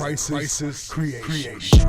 crisis creation.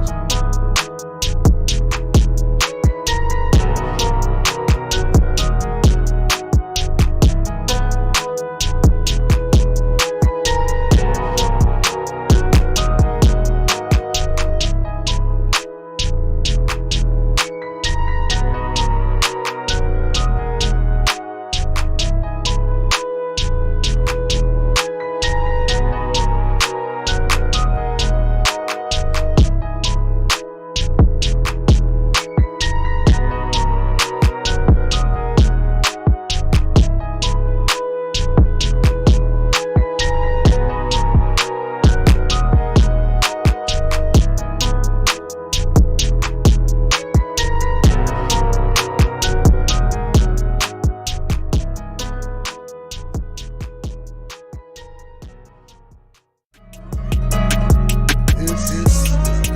This is a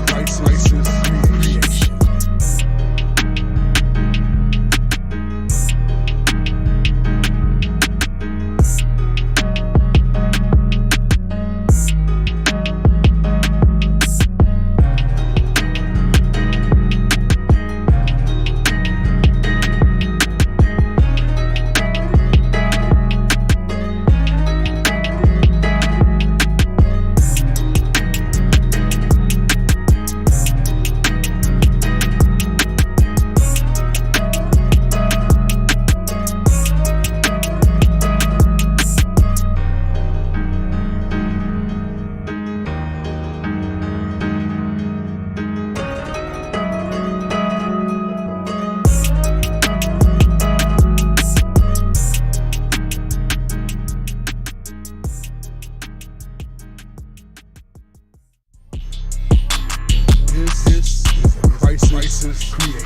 crisis creation.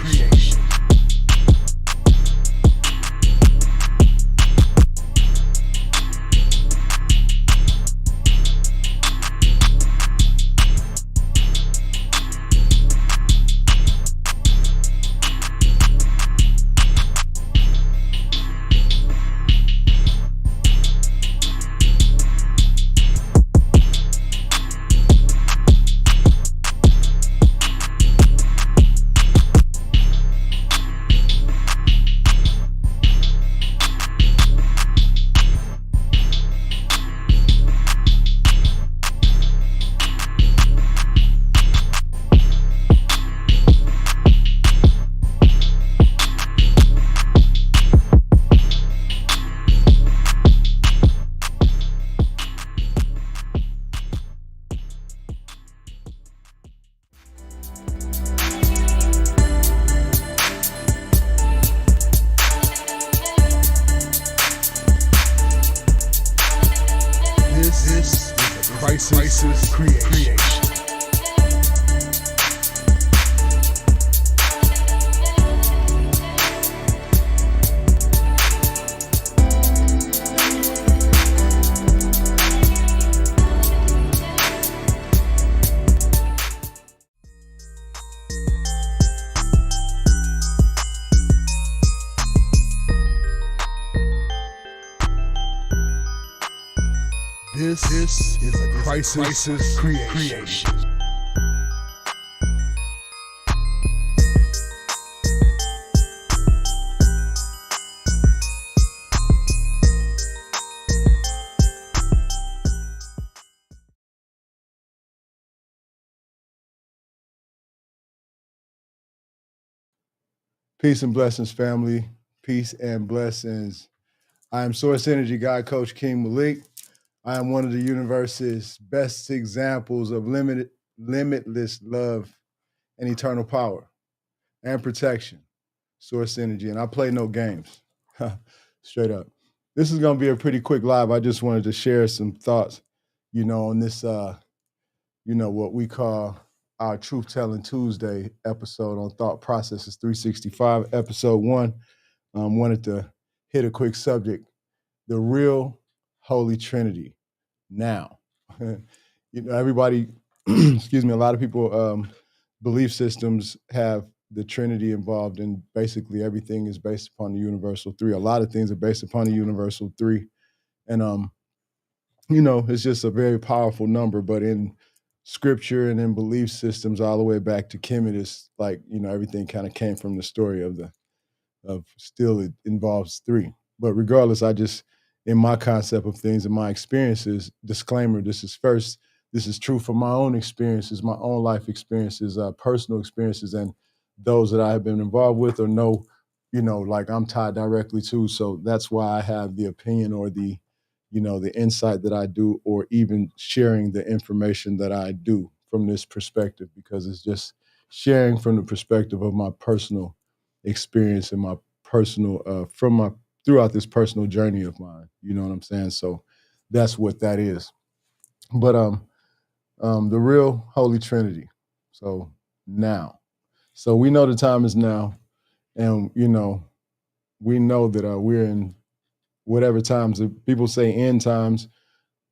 This is a crisis creation. This is a crisis creation. Peace and blessings, family. Peace and blessings. I am Source Energy God Coach King Malik. I am one of the universe's best examples of limitless love and eternal power and protection. Source Energy, and I play no games. Straight up. This is going to be a pretty quick live. I just wanted to share some thoughts, on this, what we call our Truth Telling Tuesday episode on Thought Processes 365, episode 1. Wanted to hit a quick subject, the real Holy Trinity. Now, everybody, excuse me, a lot of people, belief systems have the Trinity involved, and basically everything is based upon the universal three. A lot of things are based upon the universal three. And, it's just a very powerful number. But in scripture and then belief systems all the way back to Kemet. It's like, everything kind of came from the story of still it involves three. But regardless, I just, in my concept of things and my experiences, disclaimer, this is true for my own experiences, my own life experiences, personal experiences, and those that I have been involved with or know, like I'm tied directly to. So that's why I have the opinion or the insight that I do, or even sharing the information that I do from this perspective, because it's just sharing from the perspective of my personal experience and my personal from my throughout this personal journey of mine. You know what I'm saying? So that's what that is. But the real Holy Trinity. So now. So we know the time is now, and we know that we're in whatever times people say end times.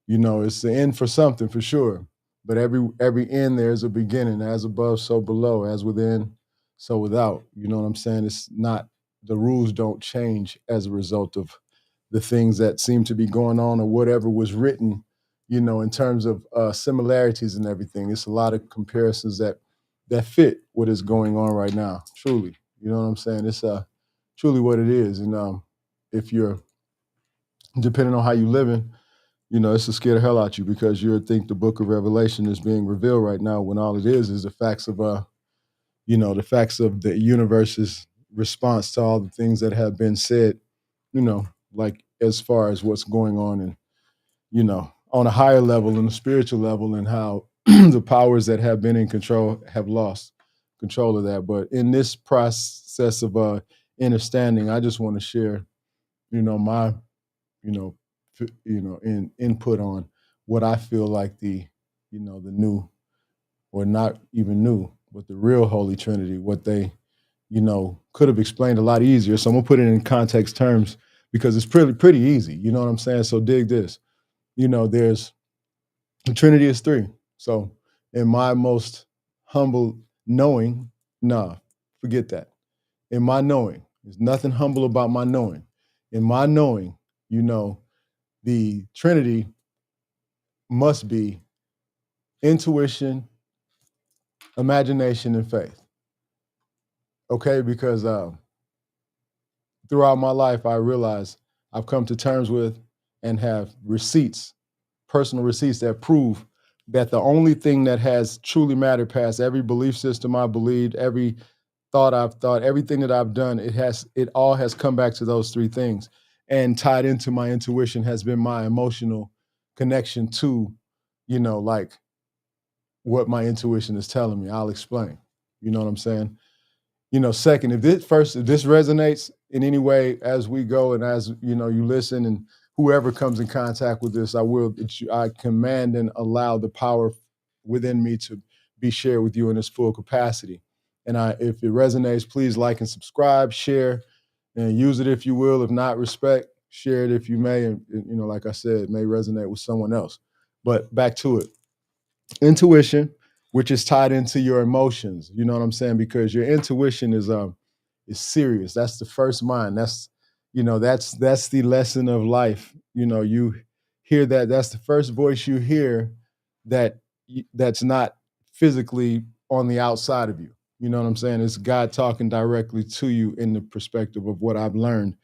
It's the end for something for sure. But every end there's a beginning, as above, so below, as within, so without. You know what I'm saying? It's not, the rules don't change as a result of the things that seem to be going on or whatever was written, in terms of similarities and everything. It's a lot of comparisons that fit what is going on right now. Truly. You know what I'm saying? It's truly what it is. And if you're, depending on how you living, it's to scare the hell out you, because you think the book of Revelation is being revealed right now, when all it is the facts of the facts of the universe's response to all the things that have been said, like as far as what's going on, and on a higher level, and a spiritual level, and how the powers that have been in control have lost control of that. But in this process of understanding, I just want to share, my you know, in input on what I feel like the new, or not even new, but the real Holy Trinity, what they, could have explained a lot easier. So I'm gonna put it in context terms, because it's pretty easy. You know what I'm saying? So dig this. There's, the Trinity is three. So in my most humble knowing, nah, forget that. In my knowing, there's nothing humble about my knowing. In my knowing, the Trinity must be intuition, imagination, and faith. Okay, because throughout my life, I realize I've come to terms with and have receipts, personal receipts, that prove that the only thing that has truly mattered past every belief system I believed, every thought I've thought, everything that I've done, it all has come back to those three things. And tied into my intuition has been my emotional connection to, like what my intuition is telling me. I'll explain. You know what I'm saying? Second, if this resonates in any way as we go, and as you listen, and whoever comes in contact with this, I command and allow the power within me to be shared with you in its full capacity. And if it resonates, please like and subscribe, share, and use it if you will. If not, respect, share it if you may. And like I said, it may resonate with someone else. But back to it. Intuition, which is tied into your emotions. You know what I'm saying? Because your intuition is serious. That's the first mind. That's the lesson of life. You hear that. That's the first voice you hear that's not physically on the outside of you. You know what I'm saying? It's God talking directly to you in the perspective of what I've learned.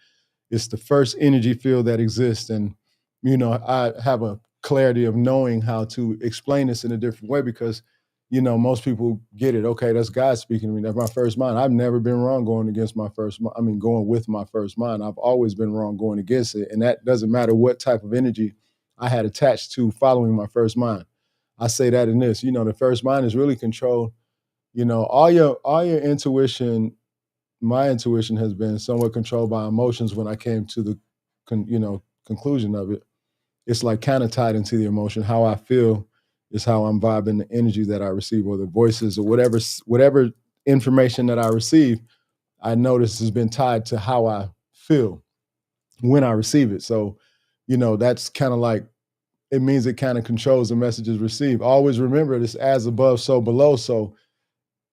It's the first energy field that exists. And, I have a clarity of knowing how to explain this in a different way, because, most people get it. Okay, that's God speaking to me. That's my first mind. I've never been wrong going against my going with my first mind. I've always been wrong going against it. And that doesn't matter what type of energy I had attached to following my first mind. I say that in this, the first mind is really controlled. All your intuition, my intuition has been somewhat controlled by emotions. When I came to the conclusion of it, it's like kind of tied into the emotion. How I feel is how I'm vibing, the energy that I receive, or the voices, or whatever information that I receive, I notice has been tied to how I feel when I receive it. So that's kind of like, it means it kind of controls the messages received. Always remember this: as above, so below. So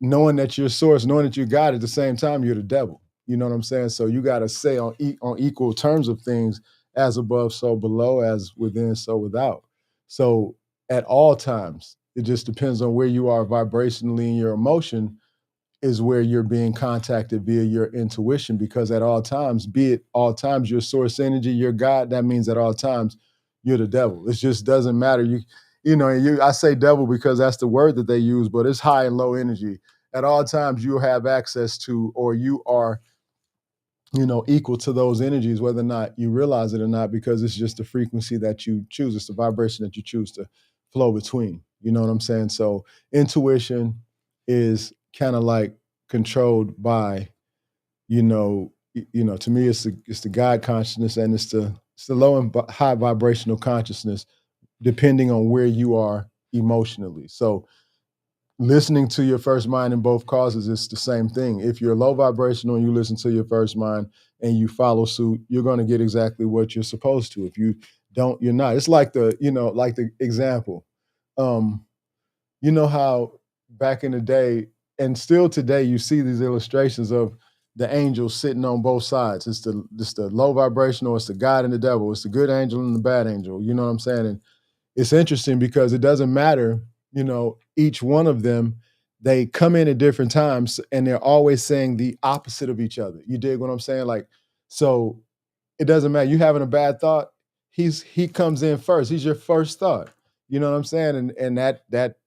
knowing that you're source, knowing that you're God, at the same time, you're the devil. You know what I'm saying? So you got to say on equal terms of things: as above, so below; as within, so without. So at all times, It just depends on where you are vibrationally in your emotion is where you're being contacted via your intuition, because at all times, be it all times your source energy, your God, that means at all times you're the devil. It just doesn't matter. I say devil because that's the word that they use, but it's high and low energy. At all times you have access to, or you are, equal to those energies, whether or not you realize it or not, because it's just the frequency that you choose. It's the vibration that you choose to flow between. You know what I'm saying? So intuition is kind of like controlled by, to me, it's the God consciousness, and it's the low and high vibrational consciousness, depending on where you are emotionally. So listening to your first mind in both causes is the same thing. If you're low vibrational and you listen to your first mind and you follow suit, you're going to get exactly what you're supposed to. If you don't, you're not. It's like the example. Um, you know how back in the day and still today you see these illustrations of the angels sitting on both sides. It's the low vibrational, it's the God and the devil, it's the good angel and the bad angel. You know what I'm saying? And it's interesting because it doesn't matter, each one of them, they come in at different times and they're always saying the opposite of each other. You dig what I'm saying? Like, so it doesn't matter. You having a bad thought, he comes in first. He's your first thought. You know what I'm saying? And that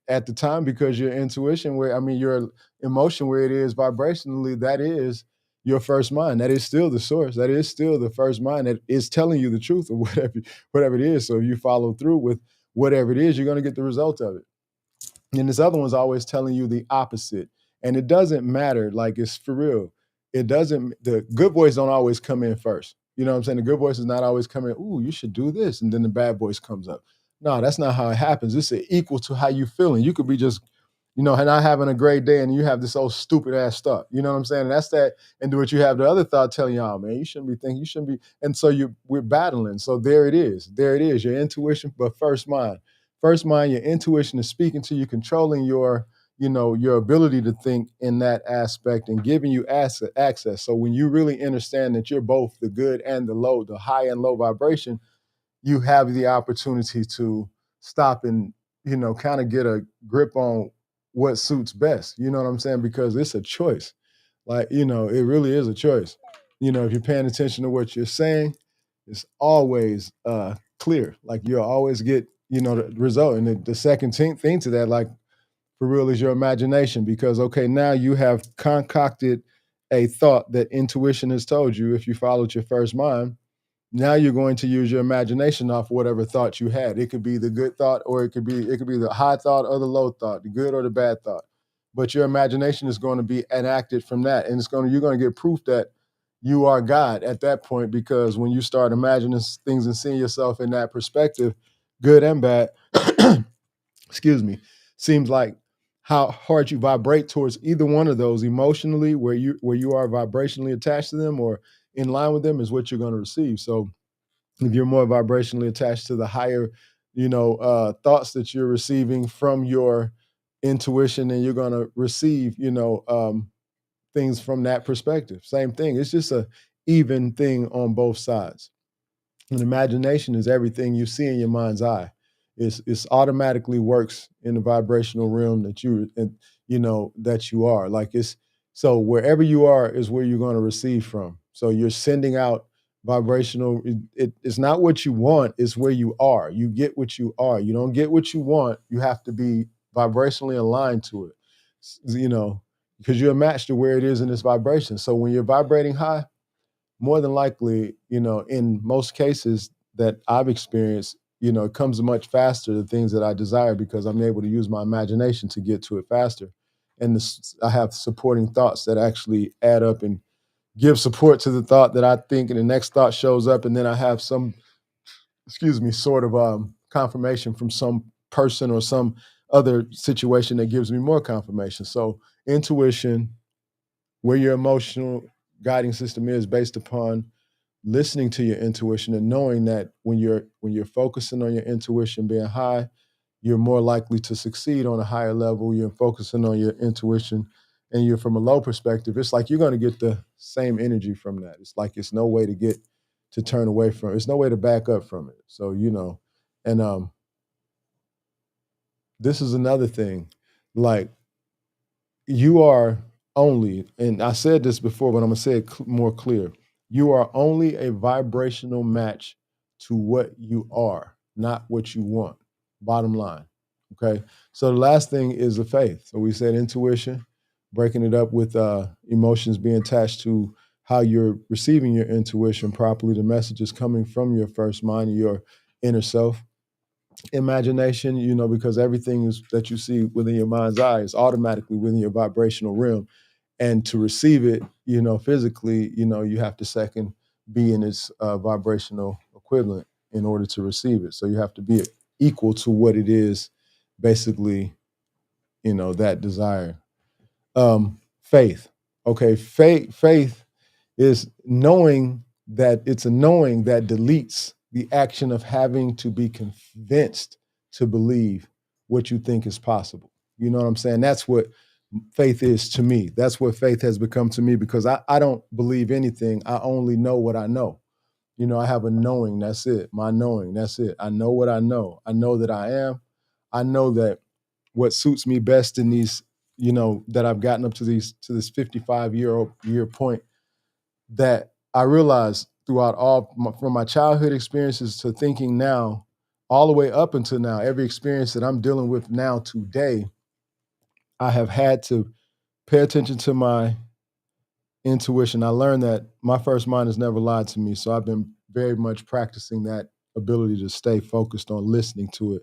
at the time, because your intuition, your emotion where it is vibrationally, that is your first mind. That is still the source. That is still the first mind that is telling you the truth of whatever it is. So if you follow through with whatever it is, you're going to get the result of it. And this other one's always telling you the opposite. And it doesn't matter, like, it's for real. The good voice don't always come in first. You know what I'm saying? The good voice is not always coming, ooh, you should do this. And then the bad voice comes up. No, that's not how it happens. It's equal to how you feeling. You could be just, not having a great day and you have this old stupid ass thought. You know what I'm saying? And that's that. And do what you have the other thought telling you, oh man, you shouldn't be thinking, you shouldn't be. And so we're battling. So there it is. There it is. Your intuition, but first mind. First mind, your intuition is speaking to you, controlling your ability to think in that aspect and giving you access. So when you really understand that you're both the good and the low, the high and low vibration, you have the opportunity to stop and, kind of get a grip on what suits best. You know what I'm saying? Because it's a choice. Like, it really is a choice. If you're paying attention to what you're saying, it's always clear. Like you'll always get, the result. And the second thing to that, like for real, is your imagination. Because okay, now you have concocted a thought that intuition has told you. If you followed your first mind, now you're going to use your imagination off whatever thought you had. It could be the good thought, or it could be the high thought or the low thought, the good or the bad thought. But your imagination is going to be enacted from that, and you're going to get proof that you are God at that point. Because when you start imagining things and seeing yourself in that perspective, good and bad, excuse me, seems like how hard you vibrate towards either one of those emotionally, where you are vibrationally attached to them or in line with them, is what you're going to receive. So if you're more vibrationally attached to the higher, thoughts that you're receiving from your intuition, then you're going to receive, things from that perspective. Same thing. It's just a even thing on both sides. And imagination is everything you see in your mind's eye. It's automatically works in the vibrational realm that you are. Like so wherever you are is where you're going to receive from. So you're sending out vibrational. It's not what you want, it's where you are. You get what you are. You don't get what you want. You have to be vibrationally aligned to it. Because you're matched to where it is in this vibration. So when you're vibrating high, more than likely, in most cases that I've experienced, it comes much faster, the things that I desire, because I'm able to use my imagination to get to it faster. And I have supporting thoughts that actually add up and give support to the thought that I think, and the next thought shows up. And then I have some, sort of confirmation from some person or some other situation that gives me more confirmation. So intuition, where your emotional guiding system is based upon listening to your intuition and knowing that when you're focusing on your intuition being high, you're more likely to succeed on a higher level. You're focusing on your intuition and you're from a low perspective, it's like you're going to get the same energy from that. It's like it's no way to turn away from it. It's no way to back up from it. So, and this is another thing. Like, you are only, and I said this before, but I'm gonna say it more clear. You are only a vibrational match to what you are, not what you want. Bottom line. Okay. So the last thing is the faith. So we said intuition, breaking it up with emotions being attached to how you're receiving your intuition properly. The message is coming from your first mind, your inner self. Imagination, because everything is that you see within your mind's eye is automatically within your vibrational realm. And to receive it, physically, you have to second be in its vibrational equivalent in order to receive it. So you have to be equal to what it is, basically, that desire. Faith. Okay, faith is knowing that it's a knowing that deletes the action of having to be convinced to believe what you think is possible. You know what I'm saying? That's what faith is to me. That's what faith has become to me, because I don't believe anything. I only know what I know. I have a knowing. That's it. My knowing. That's it. I know what I know. I know that I am. I know that what suits me best in these, that I've gotten up to this 55-year point, that I realized throughout from my childhood experiences to thinking now, all the way up until now, every experience that I'm dealing with now today, I have had to pay attention to my intuition. I learned that my first mind has never lied to me. So I've been very much practicing that ability to stay focused on listening to it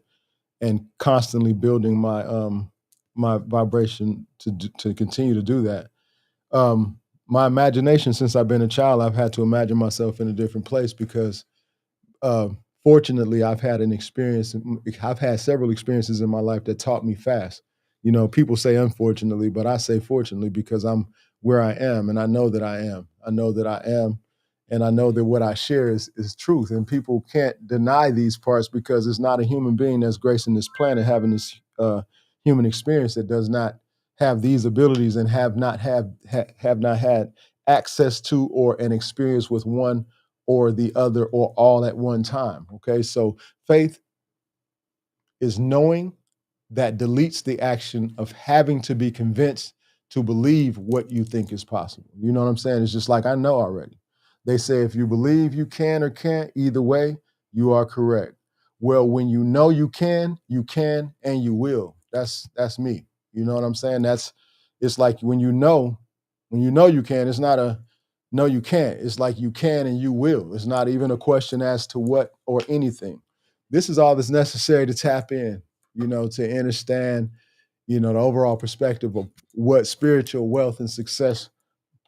and constantly building my vibration to continue to do that. My imagination, since I've been a child, I've had to imagine myself in a different place, because uh, fortunately, I've had several experiences in my life that taught me fast. People say unfortunately, but I say fortunately, because I'm where I am, and I know that I am. I know that I am, and I know that what I share is truth. And people can't deny these parts, because it's not a human being that's gracing this planet having this human experience that does not have these abilities and have not had access to or an experience with one or the other or all at one time. Okay, so faith is knowing that deletes the action of having to be convinced to believe what you think is possible. You know what I'm saying? It's just like, I know already. They say if you believe you can or can't, either way, you are correct. Well, when you can, and you will. That's me. You know what I'm saying? It's like when you know you can, it's not a no, you can't. It's like you can and you will. It's not even a question as to what or anything. This is all that's necessary to tap in, to understand, the overall perspective of what spiritual wealth and success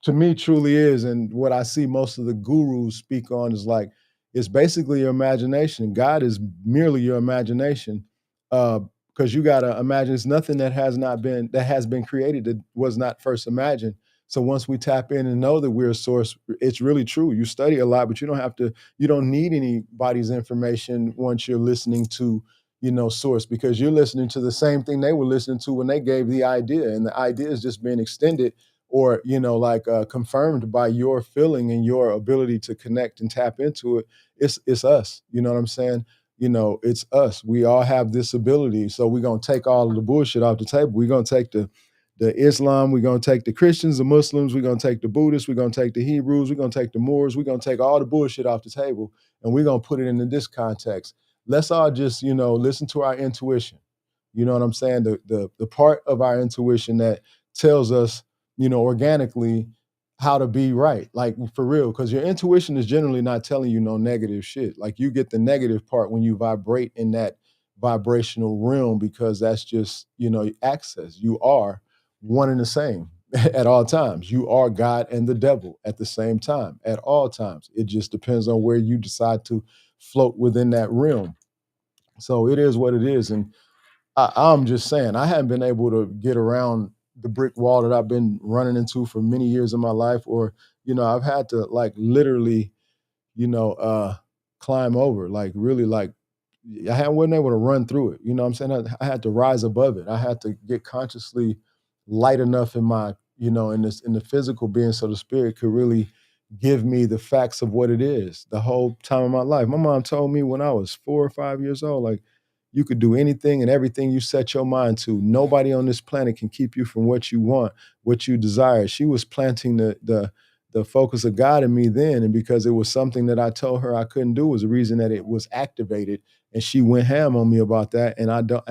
to me truly is. And what I see most of the gurus speak on is like, it's basically your imagination. God is merely your imagination. Because you gotta imagine it's nothing that has been created that was not first imagined. So once we tap in and know that we're a source, it's really true. You study a lot, but you don't need anybody's information once you're listening to, source, because you're listening to the same thing they were listening to when they gave the idea. And the idea is just being extended, or confirmed by your feeling and your ability to connect and tap into it. It's us. You know what I'm saying? It's us. We all have this ability. So we're gonna take all of the bullshit off the table. We're gonna take the Islam, we're gonna take the Christians, the Muslims, we're gonna take the Buddhists, we're gonna take the Hebrews, we're gonna take the Moors, we're gonna take all the bullshit off the table, and we're gonna put it into this context. Let's all just, listen to our intuition. You know what I'm saying? The part of our intuition that tells us, organically, how to be right, like for real, because your intuition is generally not telling you no negative shit. Like, you get the negative part when you vibrate in that vibrational realm, because that's just, access. You are one and the same at all times. You are God and the devil at the same time, at all times. It just depends on where you decide to float within that realm. So it is what it is. And I'm just saying, I haven't been able to get around the brick wall that I've been running into for many years of my life, or, I've had to, like, literally, climb over, like, really, like, wasn't able to run through it. You know what I'm saying? I had to rise above it. I had to get consciously light enough in my, in the physical being, so the spirit could really give me the facts of what it is the whole time of my life. My mom told me when I was 4 or 5 years old, like, You could do anything and everything you set your mind to. Nobody on this planet can keep you from what you want, what you desire. She was planting the focus of God in me then, and because it was something that I told her I couldn't do was the reason that it was activated, and she went ham on me about that. And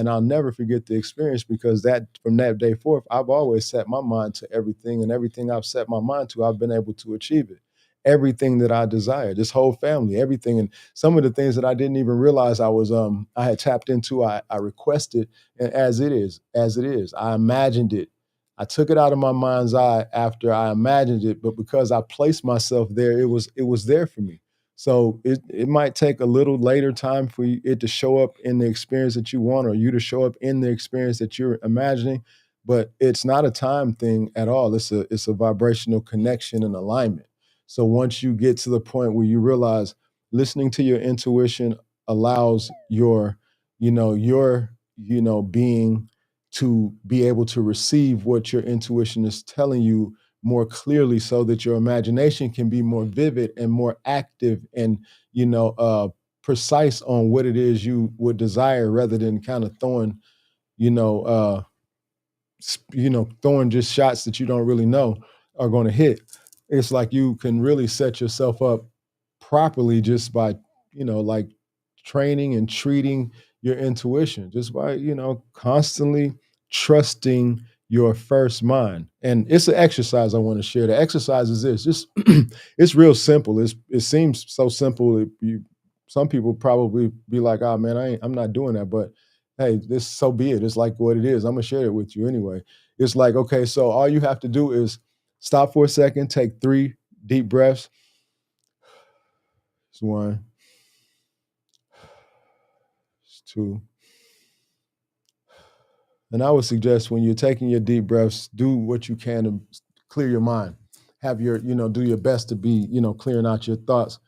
I'll never forget the experience, because that from that day forth, I've always set my mind to everything, and everything I've set my mind to, I've been able to achieve it. Everything that I desire, this whole family, everything. And some of the things that I didn't even realize I had tapped into, I requested, and as it is. I imagined it. I took it out of my mind's eye after I imagined it, but because I placed myself there, it was there for me. So it might take a little later time for it to show up in the experience that you want, or you to show up in the experience that you're imagining, but it's not a time thing at all. It's a vibrational connection and alignment. So once you get to the point where you realize listening to your intuition allows your being to be able to receive what your intuition is telling you more clearly, so that your imagination can be more vivid and more active and precise on what it is you would desire, rather than kind of you know uh throwing just shots that you don't really know are going to hit. It's like you can really set yourself up properly just by, like training and treating your intuition, just by, constantly trusting your first mind. And it's an exercise I want to share. The exercise is this, just it's real simple. It seems so simple. Some people probably be like, oh man, I'm not doing that. But hey, this so be it. It's like what it is. I'm gonna share it with you anyway. It's like, okay, so all you have to do is stop for a second, take 3 deep breaths. It's 1, it's 2. And I would suggest when you're taking your deep breaths, do what you can to clear your mind. Have do your best to be, clearing out your thoughts,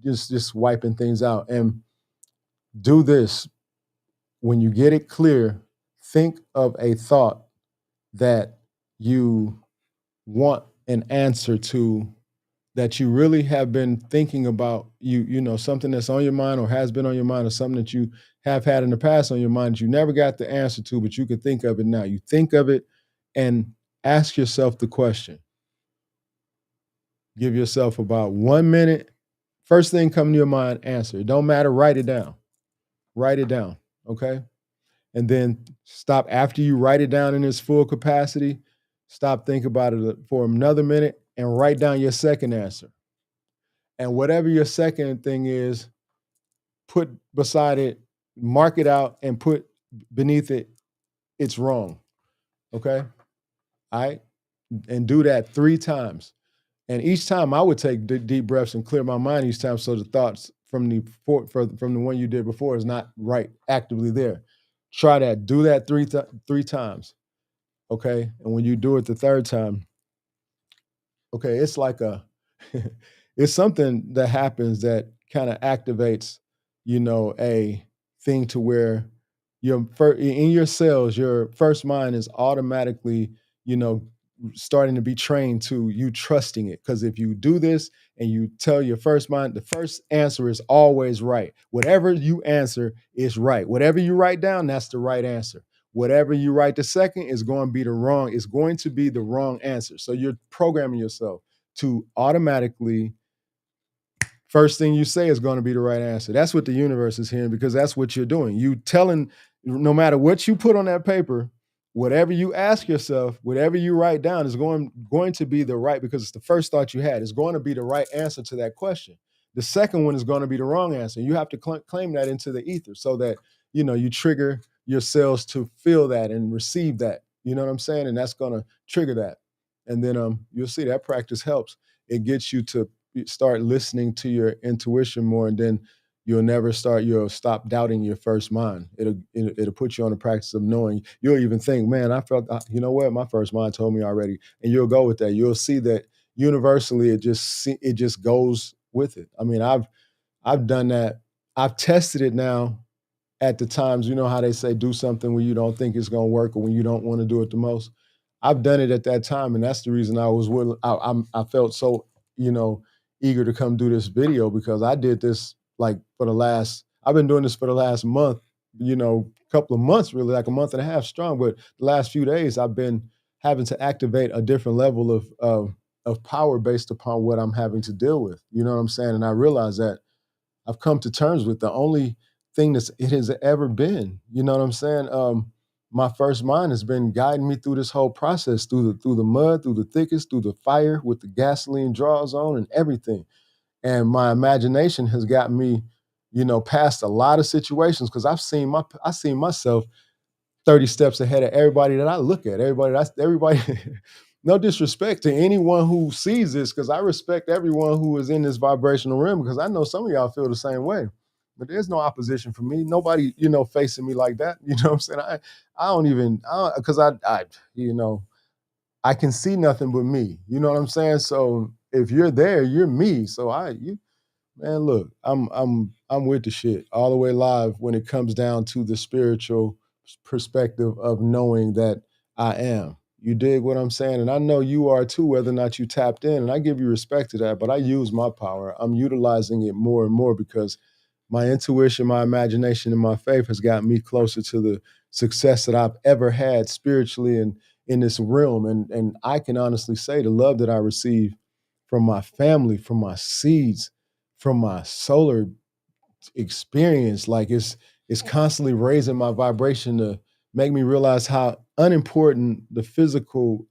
just wiping things out. And do this when you get it clear. Think of a thought that you want an answer to, that you really have been thinking about, something that's on your mind or has been on your mind, or something that you have had in the past on your mind that you never got the answer to, but you can think of it now. You think of it and ask yourself the question. Give yourself about 1 minute. First thing come to your mind, answer. It don't matter, write it down. Write it down, okay? And then stop after you write it down in its full capacity. Stop, think about it for another minute, and write down your second answer. And whatever your second thing is, put beside it, mark it out, and put beneath it, it's wrong. Okay? All right? And do that 3 times. And each time I would take deep breaths and clear my mind each time, so the thoughts from the one you did before is not right actively there. Try that. Do that 3 times. Okay? And when you do it the third time, okay, it's like it's something that happens that kind of activates, a thing to where in your cells, your first mind is automatically, you know, starting to be trained to you trusting it. Because if you do this and you tell your first mind, the first answer is always right. Whatever you answer is right. Whatever you write down, that's the right answer. Whatever you write the second is going to be the wrong answer. So you're programming yourself to automatically, first thing you say is going to be the right answer. That's what the universe is hearing, because that's what you're doing. You telling, no matter what you put on that paper, whatever you ask yourself, whatever you write down is going to be the right, because it's the first thought you had. It's going to be the right answer to that question. The second one is going to be the wrong answer. You have to claim that into the ether, so that you trigger your cells to feel that and receive that. You know what I'm saying? And that's going to trigger that. And then you'll see that practice helps. It gets you to start listening to your intuition more, and then you'll stop doubting your first mind. It'll put you on the practice of knowing. You'll even think, man, I felt, you know what, my first mind told me already, and you'll go with that. You'll see that universally it just goes with it. I mean, I've done that. I've tested it now at the times, how they say do something when you don't think it's going to work, or when you don't want to do it the most. I've done it at that time, and that's the reason I was willing. I felt so, eager to come do this video, because I did this I've been doing this for the last month, couple of months, really, like a month and a half strong. But the last few days, I've been having to activate a different level of power based upon what I'm having to deal with. You know what I'm saying? And I realize that I've come to terms with the only thing that it has ever been. You know what I'm saying? My first mind has been guiding me through this whole process, through the mud, through the thickest, through the fire, with the gasoline draws on and everything. And my imagination has got me, past a lot of situations because I seen myself 30 steps ahead of everybody that I look at. Everybody. No disrespect to anyone who sees this, because I respect everyone who is in this vibrational realm, because I know some of y'all feel the same way. But there's no opposition for me. Nobody, facing me like that. You know what I'm saying? I don't even because I can see nothing but me. You know what I'm saying? So if you're there, you're me. So man, look, I'm with the shit all the way live when it comes down to the spiritual perspective of knowing that I am. You dig what I'm saying? And I know you are too, whether or not you tapped in. And I give you respect to that, but I use my power. I'm utilizing it more and more because my intuition, my imagination, and my faith has got me closer to the success that I've ever had spiritually and in this realm. And I can honestly say the love that I receive from my family, from my seeds, from my solar experience, like it's constantly raising my vibration to make me realize how unimportant the physical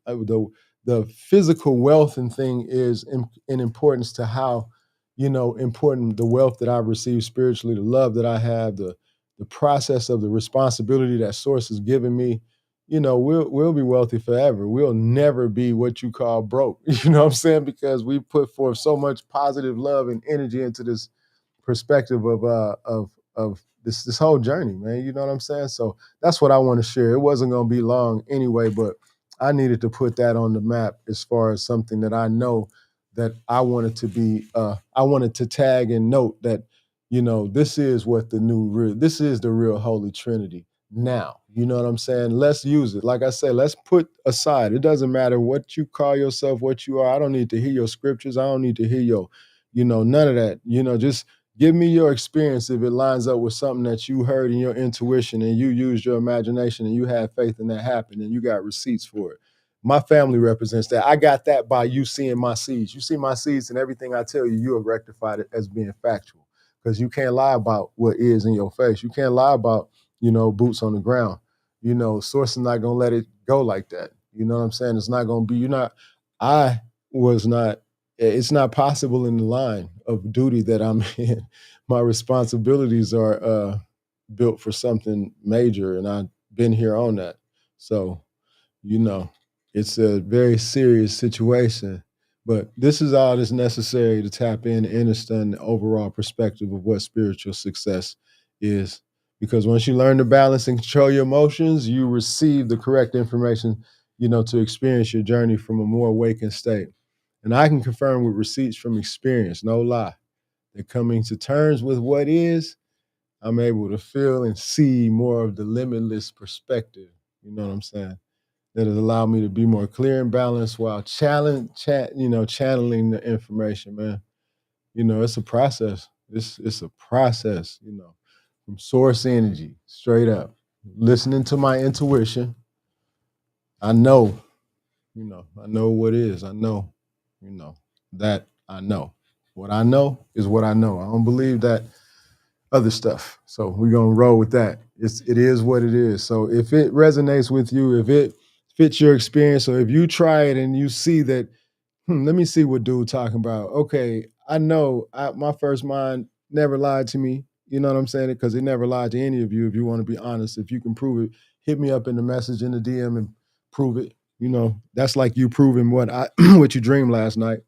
wealth and thing is in importance to how important the wealth that I've received spiritually, the love that I have, the process of the responsibility that source has given me. We'll be wealthy forever. We'll never be what you call broke. You know what I'm saying? Because we put forth so much positive love and energy into this perspective of this whole journey, man. You know what I'm saying? So that's what I want to share. It wasn't going to be long anyway, but I needed to put that on the map as far as something that I know that I wanted to be. I wanted to tag and note that this is what this is the real Holy Trinity. Now, you know what I'm saying? Let's use it. Like I said, let's put aside. It doesn't matter what you call yourself, what you are. I don't need to hear your scriptures. I don't need to hear your, none of that. Just give me your experience if it lines up with something that you heard in your intuition and you used your imagination and you had faith in that happened and you got receipts for it. My family represents that. I got that by you seeing my seeds. You see my seeds and everything I tell you, you have rectified it as being factual, because you can't lie about what is in your face. You can't lie about, boots on the ground. Source is not going to let it go like that. You know what I'm saying? It's not going to be, I was not it's not possible in the line of duty that I'm in. My responsibilities are built for something major, and I've been here on that. So, you know, it's a very serious situation. But this is all that's necessary to tap in and understand the overall perspective of what spiritual success is. Because once you learn to balance and control your emotions, you receive the correct information, to experience your journey from a more awakened state. And I can confirm with receipts from experience, no lie, that coming to terms with what is, I'm able to feel and see more of the limitless perspective. You know what I'm saying? That has allowed me to be more clear and balanced while channeling the information, man. It's a process. It's a process, from source energy, straight up. Listening to my intuition, I know, I know what is. I know, that I know. What I know is what I know. I don't believe that other stuff. So we're gonna roll with that. It is what it is. So if it resonates with you, if it fits your experience, or if you try it and you see that, let me see what dude talking about. Okay, I know my first mind never lied to me. You know what I'm saying? Because it never lied to any of you. If you want to be honest, if you can prove it, hit me up in the message in the DM and prove it. That's like you proving what I what you dreamed last night.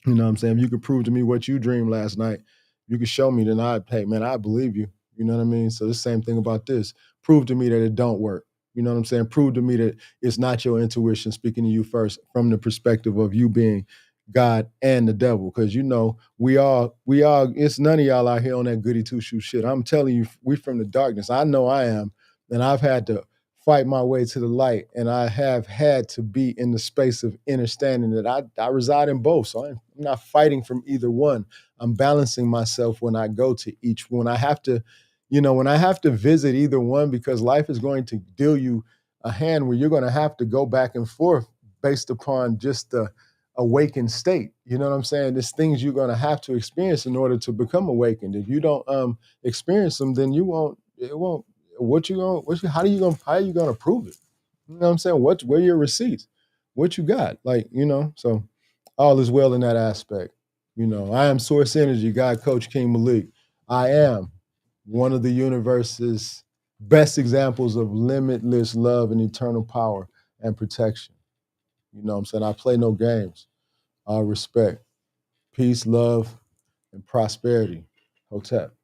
You know what I'm saying? If you could prove to me what you dreamed last night, you could show me, then hey man, I believe you. You know what I mean? So the same thing about this. Prove to me that it don't work. You know what I'm saying? Prove to me that it's not your intuition speaking to you first from the perspective of you being God and the devil. Because it's none of y'all out here on that goody two shoe shit. I'm telling you, we from the darkness. I know I am. And I've had to fight my way to the light. And I have had to be in the space of understanding that I reside in both. So I'm not fighting from either one. I'm balancing myself when I go to each one. I have to, when I have to visit either one, because life is going to deal you a hand where you're going to have to go back and forth based upon just the awakened state. You know what I'm saying? There's things you're going to have to experience in order to become awakened. If you don't experience them, then you won't. It won't. What you going? How are you going to prove it? You know what I'm saying? Where are your receipts? What you got? Like, so all is well in that aspect. I am Source Energy, God Coach King Malik. I am one of the universe's best examples of limitless love and eternal power and protection. You know what I'm saying? I play no games. I respect. Peace, love, and prosperity. Hotep.